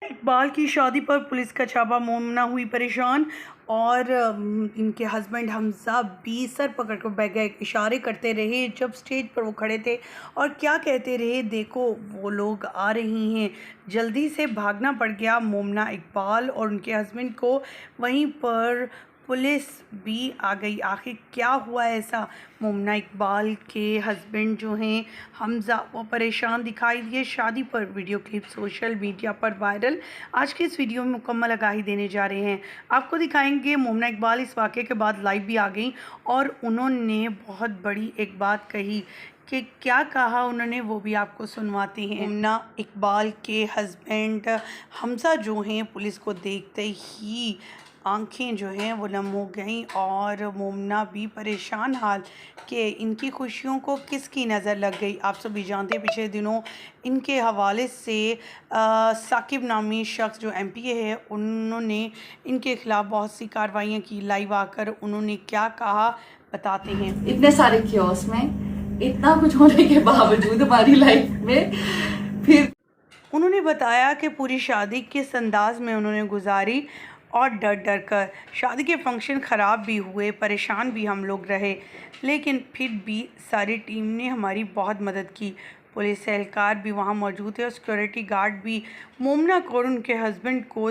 इकबाल की शादी पर पुलिस का छापा, मोमना हुई परेशान और इनके हस्बैंड हमजा भी सर पकड़ कर बैठ गए। इशारे करते रहे जब स्टेज पर वो खड़े थे और क्या कहते रहे, देखो वो लोग आ रही हैं। जल्दी से भागना पड़ गया मोमना इकबाल और उनके हस्बैंड को। वहीं पर पुलिस भी आ गई। आखिर क्या हुआ ऐसा? मोमना इकबाल के हस्बैंड जो हैं हमज़ा, वो परेशान दिखाई दिए शादी पर। वीडियो क्लिप सोशल मीडिया पर वायरल। आज के इस वीडियो में मुकम्मल आगाही देने जा रहे हैं। आपको दिखाएंगे मोमना इकबाल इस वाक़े के बाद लाइव भी आ गई और उन्होंने बहुत बड़ी एक बात कही कि क्या कहा उन्होंने, वो भी आपको सुनवाते हैं। मोमना इकबाल के हस्बैंड हमज़ा जो हैं, पुलिस को देखते ही आंखें जो हैं वो नम हो गईं और मोमना भी परेशान हाल कि इनकी खुशियों को किसकी नज़र लग गई। आप सभी जानते हैं पिछले दिनों इनके हवाले से साकिब नामी शख्स जो एमपीए है, उन्होंने इनके ख़िलाफ़ बहुत सी कार्रवाइयाँ की। लाइव आकर उन्होंने क्या कहा बताते हैं। इतने सारे क्योस में इतना कुछ होने के बावजूद हमारी लाइफ में फिर उन्होंने बताया कि पूरी शादी किस अंदाज में उन्होंने गुजारी और डर डर कर। शादी के फंक्शन ख़राब भी हुए, परेशान भी हम लोग रहे, लेकिन फिर भी सारी टीम ने हमारी बहुत मदद की। पुलिस एहलकार भी वहाँ मौजूद है और सिक्योरिटी गार्ड भी मोमना को और उनके हस्बैंड को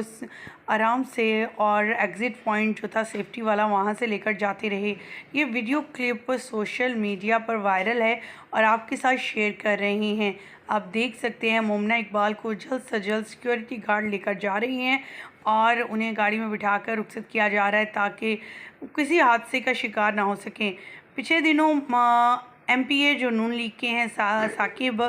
आराम से और एग्ज़िट पॉइंट जो था सेफ्टी वाला, वहाँ से लेकर जाते रहे। ये वीडियो क्लिप सोशल मीडिया पर वायरल है और आपके साथ शेयर कर रहे हैं। आप देख सकते हैं मोमना इकबाल को जल्द से जल्द सिक्योरिटी गार्ड लेकर जा रही हैं और उन्हें गाड़ी में बिठाकर रुखसत किया जा रहा है ताकि किसी हादसे का शिकार ना हो सकें। पिछले दिनों एमपीए जो नून लीग के हैं साकिब,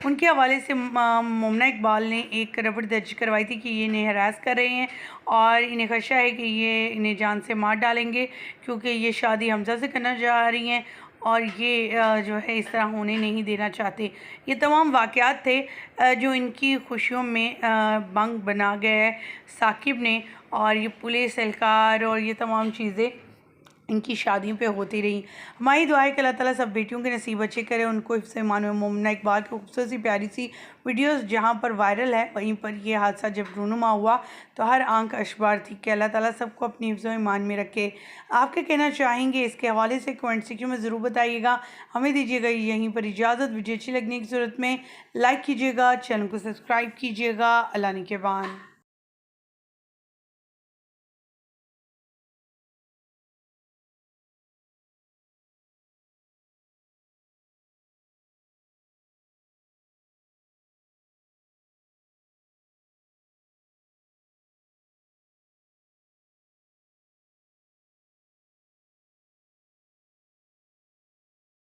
उनके हवाले से मोमना इकबाल ने एक रपट दर्ज करवाई थी कि ये इन्हें हरास कर रहे हैं और इन्हें खदशा है कि ये इन्हें जान से मार डालेंगे क्योंकि ये शादी हमज़ा से करना चाह रही हैं और ये जो है इस तरह होने नहीं देना चाहते। ये तमाम वाक़यात थे जो इनकी खुशियों में भंग बना गया है साकिब ने, और ये पुलिस एहलकार और ये तमाम चीज़ें इनकी शादियों पे होती रही। हमारी दुआ है कि अल्लाह ताला सब बेटियों के नसीब अच्छे करे, उनको हिफ्ज़ ईमान में। मोमना इकबाल की खूबसूरत सी प्यारी सी वीडियोस जहाँ पर वायरल है, वहीं पर ये हादसा जब रूनुमा हुआ तो हर आंख अशबार थी कि अल्लाह ताला सबको अपनी हिफ्ज़ ईमान में रखे। आप क्या कहना चाहेंगे इसके हवाले से कमेंट सेक्शन में ज़रूर बताइएगा। हमें दीजिएगा यहीं पर इजाज़त। वीडियो अच्छी लगने की सूरत में लाइक कीजिएगा, चैनल को सब्सक्राइब कीजिएगा। अल्लाह निगहबान।